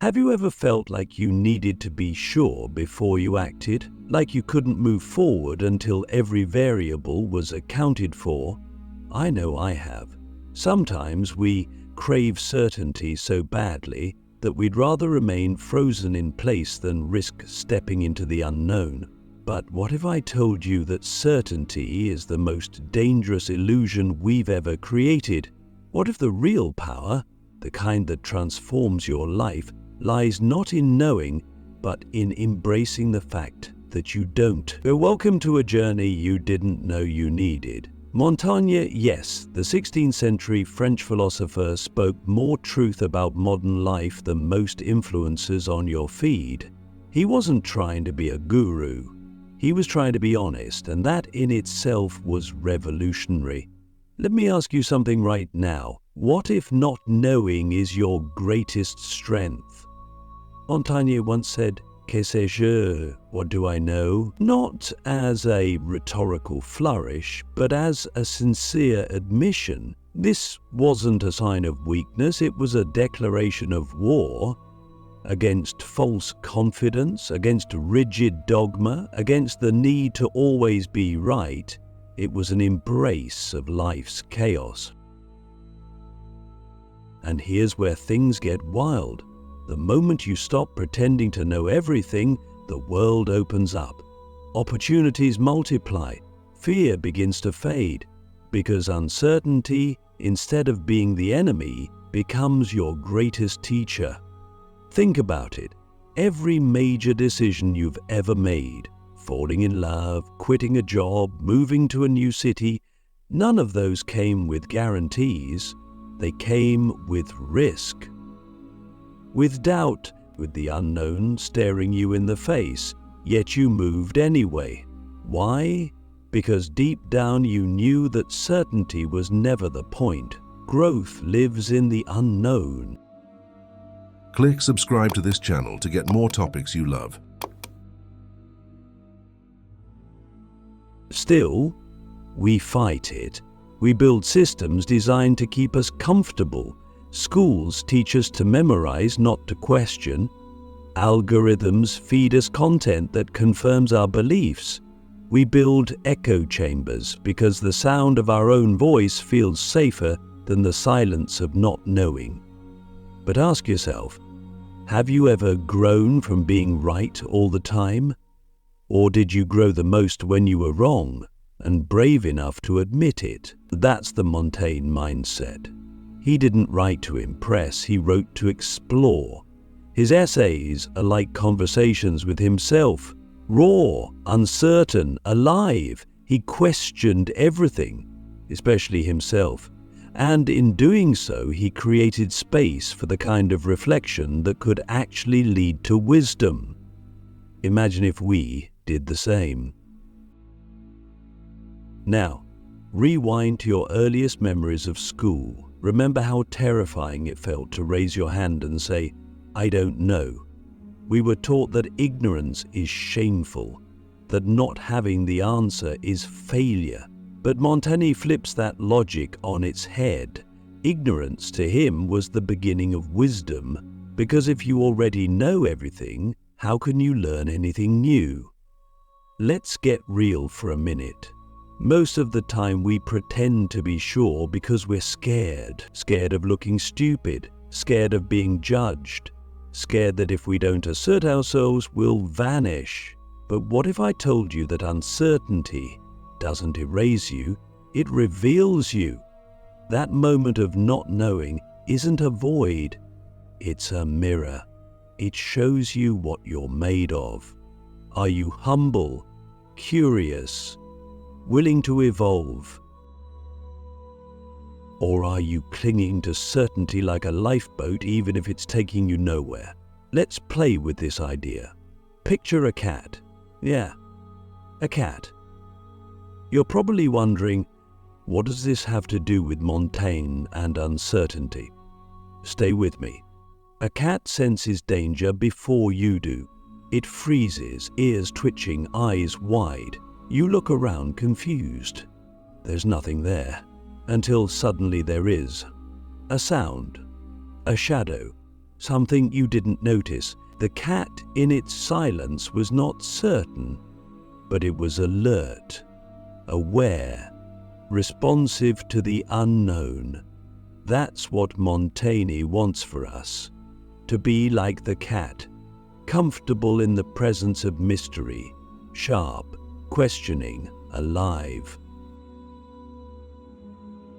Have you ever felt like you needed to be sure before you acted? Like you couldn't move forward until every variable was accounted for? I know I have. Sometimes we crave certainty so badly that we'd rather remain frozen in place than risk stepping into the unknown. But what if I told you that certainty is the most dangerous illusion we've ever created? What if the real power, the kind that transforms your life, lies not in knowing, but in embracing the fact that you don't? Welcome to a journey you didn't know you needed. Montaigne, yes, the 16th century French philosopher, spoke more truth about modern life than most influencers on your feed. He wasn't trying to be a guru. He was trying to be honest, and that in itself was revolutionary. Let me ask you something right now. What if not knowing is your greatest strength? Montaigne once said, "Que sais-je? What do I know?" Not as a rhetorical flourish, but as a sincere admission. This wasn't a sign of weakness, it was a declaration of war against false confidence, against rigid dogma, against the need to always be right. It was an embrace of life's chaos. And here's where things get wild. The moment you stop pretending to know everything, the world opens up. Opportunities multiply. Fear begins to fade, because uncertainty, instead of being the enemy, becomes your greatest teacher. Think about it. Every major decision you've ever made, falling in love, quitting a job, moving to a new city, none of those came with guarantees. They came with risk. With doubt, with the unknown staring you in the face, yet you moved anyway. Why? Because deep down you knew that certainty was never the point. Growth lives in the unknown. Click subscribe to this channel to get more topics you love. Still, we fight it. We build systems designed to keep us comfortable. Schools teach us to memorize, not to question. Algorithms feed us content that confirms our beliefs. We build echo chambers because the sound of our own voice feels safer than the silence of not knowing. But ask yourself, have you ever grown from being right all the time? Or did you grow the most when you were wrong and brave enough to admit it? That's the Montaigne mindset. He didn't write to impress, he wrote to explore. His essays are like conversations with himself, raw, uncertain, alive. He questioned everything, especially himself. And in doing so, he created space for the kind of reflection that could actually lead to wisdom. Imagine if we did the same. Now, rewind to your earliest memories of school. Remember how terrifying it felt to raise your hand and say, "I don't know." We were taught that ignorance is shameful, that not having the answer is failure. But Montaigne flips that logic on its head. Ignorance to him was the beginning of wisdom, because if you already know everything, how can you learn anything new? Let's get real for a minute. Most of the time we pretend to be sure because we're scared. Scared of looking stupid, scared of being judged, scared that if we don't assert ourselves, we'll vanish. But what if I told you that uncertainty doesn't erase you, it reveals you? That moment of not knowing isn't a void, it's a mirror. It shows you what you're made of. Are you humble, curious, willing to evolve? Or are you clinging to certainty like a lifeboat even if it's taking you nowhere? Let's play with this idea. Picture a cat. Yeah, a cat. You're probably wondering, what does this have to do with Montaigne and uncertainty? Stay with me. A cat senses danger before you do. It freezes, ears twitching, eyes wide. You look around confused. There's nothing there, until suddenly there is. A sound, a shadow, something you didn't notice. The cat in its silence was not certain, but it was alert, aware, responsive to the unknown. That's what Montaigne wants for us, to be like the cat, comfortable in the presence of mystery, sharp, questioning, alive.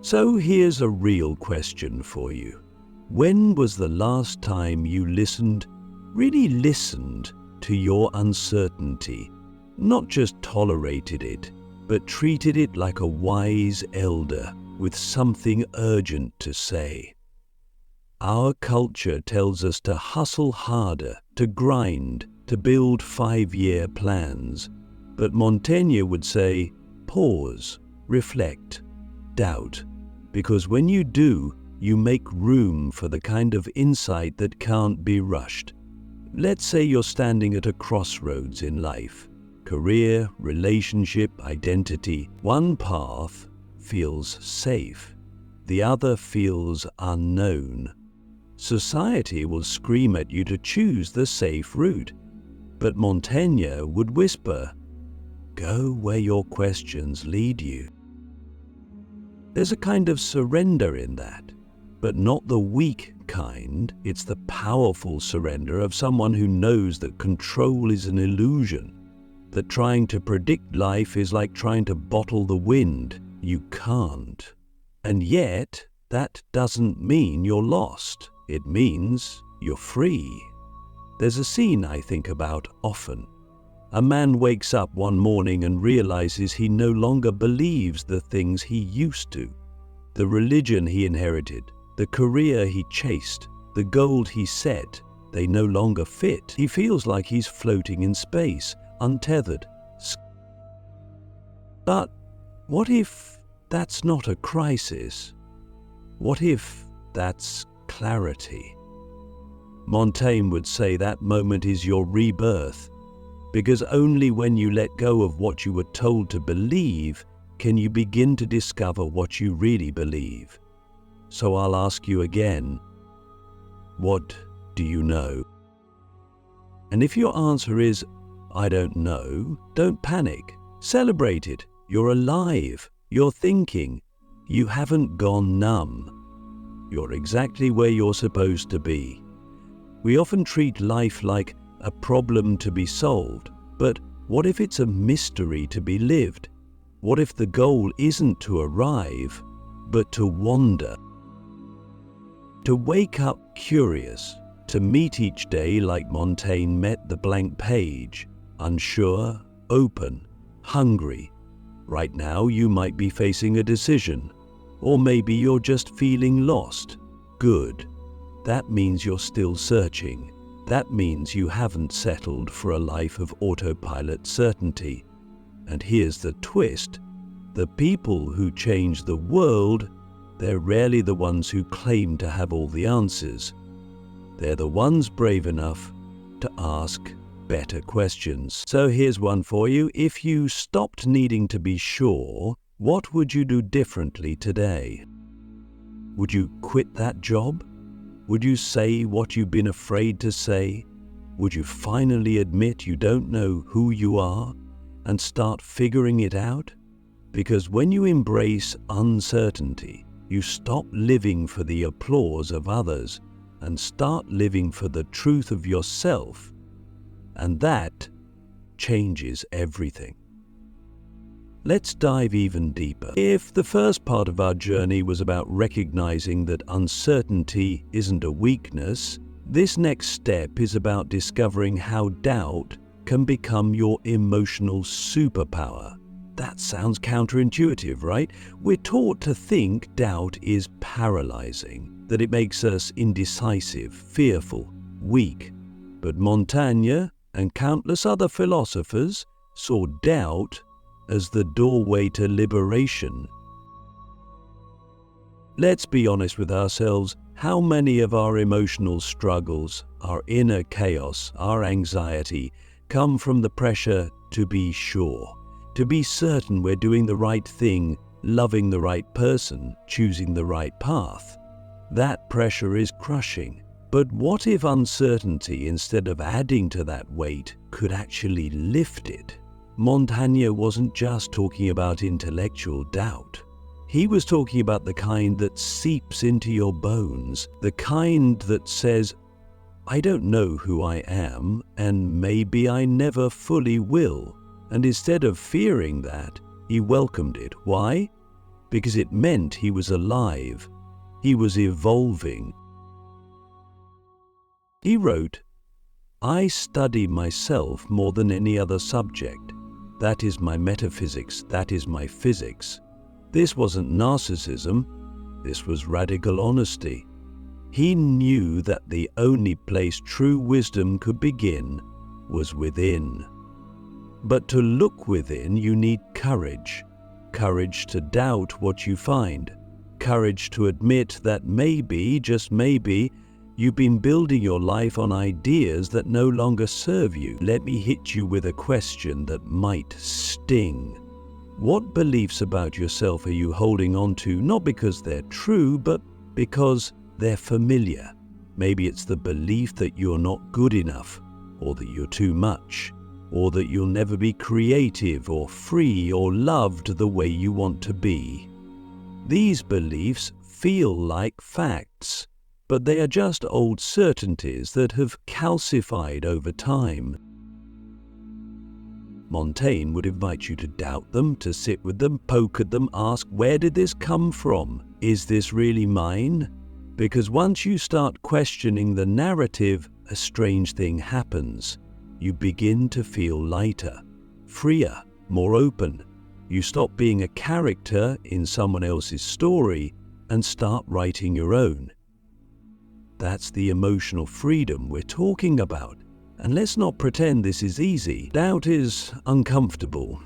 So here's a real question for you. When was the last time you really listened to your uncertainty? Not just tolerated it, but treated it like a wise elder with something urgent to say. Our culture tells us to hustle harder, to grind, to build 5-year plans. But Montaigne would say, pause, reflect, doubt. Because when you do, you make room for the kind of insight that can't be rushed. Let's say you're standing at a crossroads in life. Career, relationship, identity. One path feels safe. The other feels unknown. Society will scream at you to choose the safe route. But Montaigne would whisper, go where your questions lead you. There's a kind of surrender in that, but not the weak kind. It's the powerful surrender of someone who knows that control is an illusion, that trying to predict life is like trying to bottle the wind. You can't. And yet, that doesn't mean you're lost. It means you're free. There's a scene I think about often. A man wakes up one morning and realizes he no longer believes the things he used to. The religion he inherited, the career he chased, the goals he set, they no longer fit. He feels like he's floating in space, untethered. But what if that's not a crisis? What if that's clarity? Montaigne would say that moment is your rebirth, because only when you let go of what you were told to believe can you begin to discover what you really believe. So I'll ask you again, what do you know? And if your answer is, I don't know, don't panic. Celebrate it. You're alive. You're thinking. You haven't gone numb. You're exactly where you're supposed to be. We often treat life like a problem to be solved, but what if it's a mystery to be lived? What if the goal isn't to arrive, but to wander? To wake up curious, to meet each day like Montaigne met the blank page, unsure, open, hungry. Right now you might be facing a decision, or maybe you're just feeling lost. Good. That means you're still searching. That means you haven't settled for a life of autopilot certainty. And here's the twist. The people who change the world, they're rarely the ones who claim to have all the answers. They're the ones brave enough to ask better questions. So here's one for you. If you stopped needing to be sure, what would you do differently today? Would you quit that job? Would you say what you've been afraid to say? Would you finally admit you don't know who you are and start figuring it out? Because when you embrace uncertainty, you stop living for the applause of others and start living for the truth of yourself. And that changes everything. Let's dive even deeper. If the first part of our journey was about recognizing that uncertainty isn't a weakness, this next step is about discovering how doubt can become your emotional superpower. That sounds counterintuitive, right? We're taught to think doubt is paralyzing, that it makes us indecisive, fearful, weak. But Montaigne and countless other philosophers saw doubt as the doorway to liberation. Let's be honest with ourselves. How many of our emotional struggles, our inner chaos, our anxiety, come from the pressure to be sure, to be certain we're doing the right thing, loving the right person, choosing the right path? That pressure is crushing. But what if uncertainty, instead of adding to that weight, could actually lift it? Montaigne wasn't just talking about intellectual doubt. He was talking about the kind that seeps into your bones, the kind that says, I don't know who I am, and maybe I never fully will. And instead of fearing that, he welcomed it. Why? Because it meant he was alive. He was evolving. He wrote, I study myself more than any other subject. That is my metaphysics, that is my physics. This wasn't narcissism, this was radical honesty. He knew that the only place true wisdom could begin was within. But to look within, you need courage. Courage to doubt what you find. Courage to admit that maybe, just maybe, you've been building your life on ideas that no longer serve you. Let me hit you with a question that might sting. What beliefs about yourself are you holding on to, not because they're true, but because they're familiar? Maybe it's the belief that you're not good enough, or that you're too much, or that you'll never be creative or free or loved the way you want to be. These beliefs feel like facts, but they are just old certainties that have calcified over time. Montaigne would invite you to doubt them, to sit with them, poke at them, ask, where did this come from? Is this really mine? Because once you start questioning the narrative, a strange thing happens. You begin to feel lighter, freer, more open. You stop being a character in someone else's story and start writing your own. That's the emotional freedom we're talking about. And let's not pretend this is easy. Doubt is uncomfortable.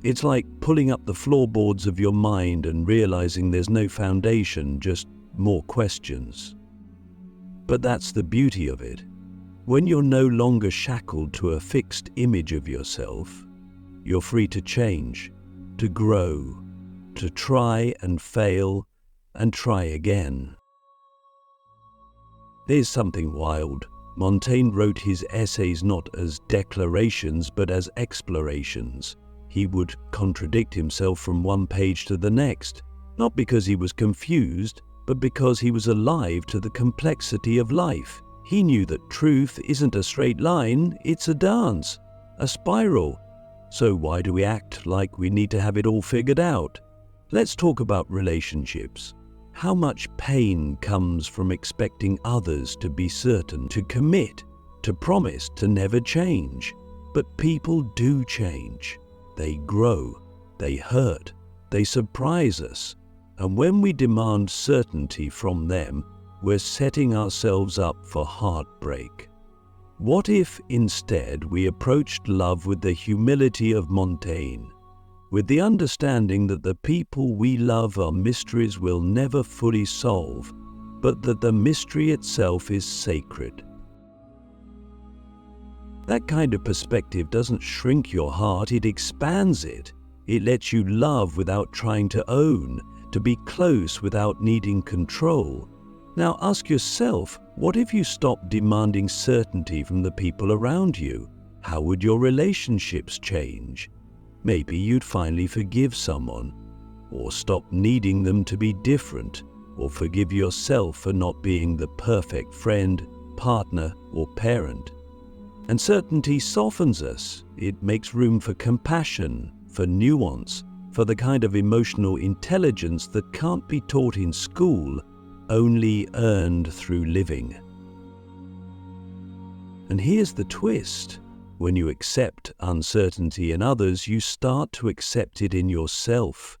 It's like pulling up the floorboards of your mind and realizing there's no foundation, just more questions. But that's the beauty of it. When you're no longer shackled to a fixed image of yourself, you're free to change, to grow, to try and fail and try again. There's something wild. Montaigne wrote his essays not as declarations but as explorations. He would contradict himself from one page to the next, not because he was confused, but because he was alive to the complexity of life. He knew that truth isn't a straight line, it's a dance, a spiral. So why do we act like we need to have it all figured out? Let's talk about relationships. How much pain comes from expecting others to be certain, to commit, to promise to never change? But people do change. They grow, they hurt, they surprise us. And when we demand certainty from them, we're setting ourselves up for heartbreak. What if instead we approached love with the humility of Montaigne? With the understanding that the people we love are mysteries we'll never fully solve, but that the mystery itself is sacred. That kind of perspective doesn't shrink your heart, it expands it. It lets you love without trying to own, to be close without needing control. Now ask yourself, what if you stopped demanding certainty from the people around you? How would your relationships change? Maybe you'd finally forgive someone, or stop needing them to be different, or forgive yourself for not being the perfect friend, partner, or parent. And certainty softens us. It makes room for compassion, for nuance, for the kind of emotional intelligence that can't be taught in school, only earned through living. And here's the twist. When you accept uncertainty in others, you start to accept it in yourself.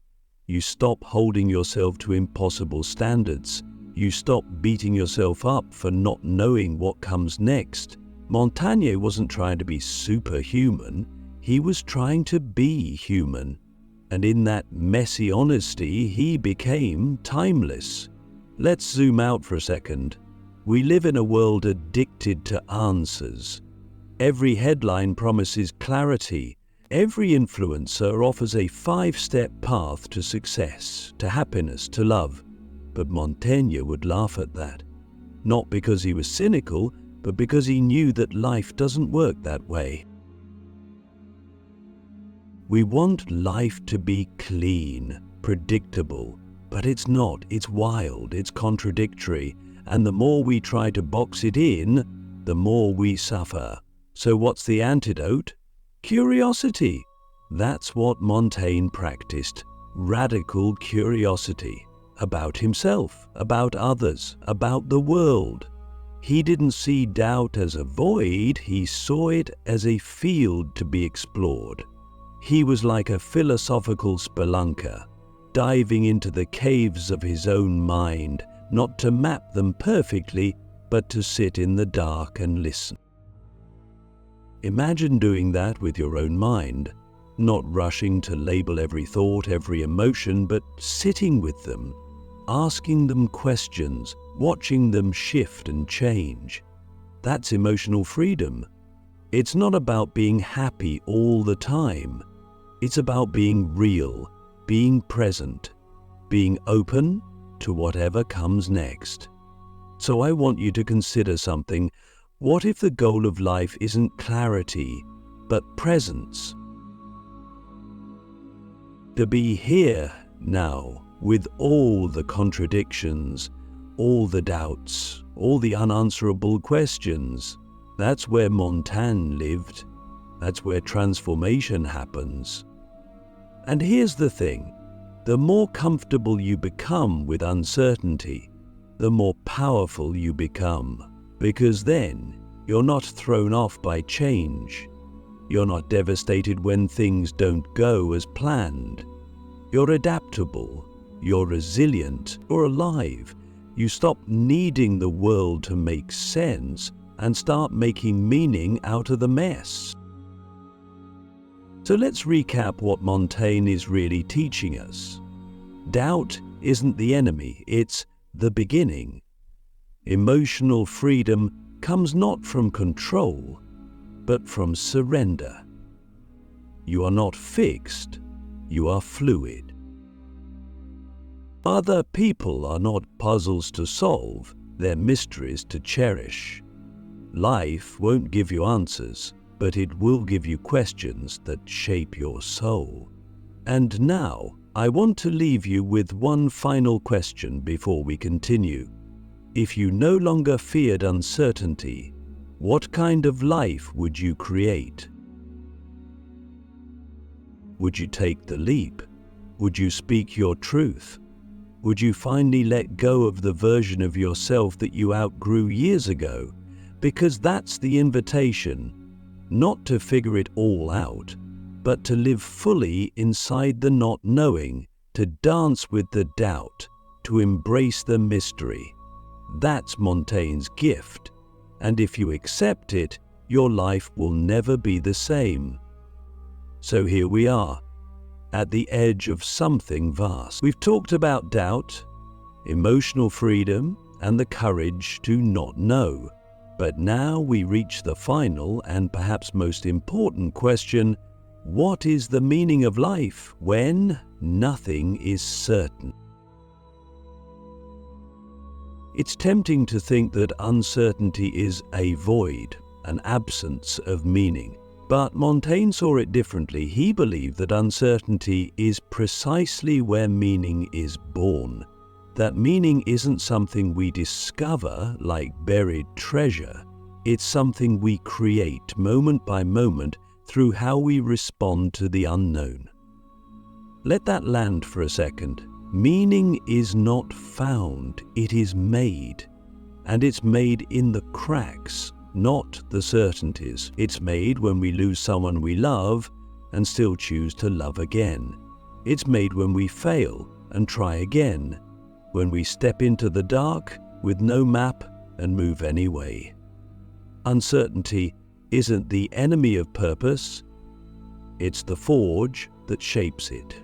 You stop holding yourself to impossible standards. You stop beating yourself up for not knowing what comes next. Montaigne wasn't trying to be superhuman. He was trying to be human. And in that messy honesty, he became timeless. Let's zoom out for a second. We live in a world addicted to answers. Every headline promises clarity. Every influencer offers a 5-step path to success, to happiness, to love. But Montaigne would laugh at that. not because he was cynical, but because he knew that life doesn't work that way. We want life to be clean, predictable, but it's not. It's wild, it's contradictory, and the more we try to box it in, the more we suffer. So what's the antidote? Curiosity. That's what Montaigne practiced. Radical curiosity. About himself, about others, about the world. He didn't see doubt as a void, he saw it as a field to be explored. He was like a philosophical spelunker, diving into the caves of his own mind, not to map them perfectly, but to sit in the dark and listen. Imagine doing that with your own mind, not rushing to label every thought, every emotion, but sitting with them, asking them questions, watching them shift and change. That's emotional freedom. It's not about being happy all the time. It's about being real, being present, being open to whatever comes next. So I want you to consider something. What if the goal of life isn't clarity, but presence? To be here now, with all the contradictions, all the doubts, all the unanswerable questions. That's where Montaigne lived. That's where transformation happens. And here's the thing, the more comfortable you become with uncertainty, the more powerful you become, because then you're not thrown off by change. You're not devastated when things don't go as planned. You're adaptable, you're resilient, or alive. You stop needing the world to make sense and start making meaning out of the mess. So let's recap what Montaigne is really teaching us. Doubt isn't the enemy, it's the beginning. Emotional freedom comes not from control, but from surrender. You are not fixed, you are fluid. Other people are not puzzles to solve, they're mysteries to cherish. Life won't give you answers, but it will give you questions that shape your soul. And now, I want to leave you with one final question before we continue. If you no longer feared uncertainty, what kind of life would you create? Would you take the leap? Would you speak your truth? Would you finally let go of the version of yourself that you outgrew years ago? Because that's the invitation, not to figure it all out, but to live fully inside the not knowing, to dance with the doubt, to embrace the mystery. That's Montaigne's gift, and if you accept it, your life will never be the same. So here we are, at the edge of something vast. We've talked about doubt, emotional freedom, and the courage to not know. But now we reach the final and perhaps most important question: what is the meaning of life when nothing is certain? It's tempting to think that uncertainty is a void, an absence of meaning. But Montaigne saw it differently. He believed that uncertainty is precisely where meaning is born. That meaning isn't something we discover like buried treasure. It's something we create moment by moment through how we respond to the unknown. Let that land for a second. Meaning is not found, it is made. And it's made in the cracks, not the certainties. It's made when we lose someone we love and still choose to love again. It's made when we fail and try again. When we step into the dark with no map and move anyway. Uncertainty isn't the enemy of purpose, it's the forge that shapes it.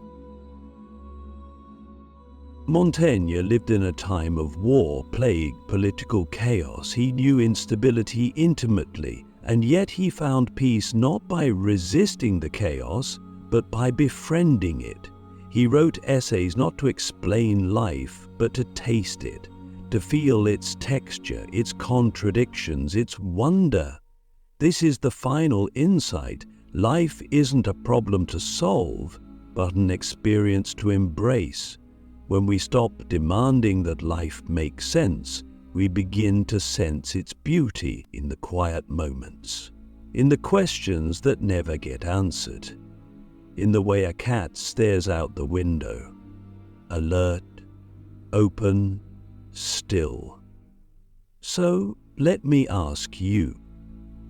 Montaigne lived in a time of war, plague, political chaos. He knew instability intimately, and yet he found peace not by resisting the chaos, but by befriending it. He wrote essays not to explain life, but to taste it, to feel its texture, its contradictions, its wonder. This is the final insight. Life isn't a problem to solve, but an experience to embrace. When we stop demanding that life make sense, we begin to sense its beauty in the quiet moments, in the questions that never get answered, in the way a cat stares out the window, alert, open, still. So let me ask you,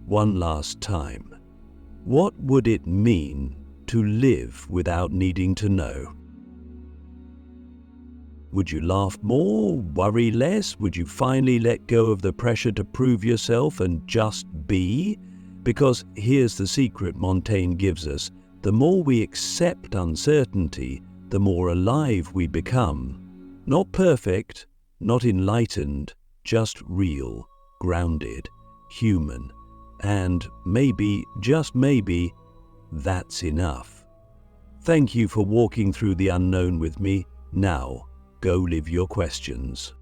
one last time, what would it mean to live without needing to know? Would you laugh more, worry less? Would you finally let go of the pressure to prove yourself and just be? Because here's the secret Montaigne gives us: the more we accept uncertainty, the more alive we become. Not perfect, not enlightened, just real, grounded, human. And maybe, just maybe, that's enough. Thank you for walking through the unknown with me. Now, go live your questions.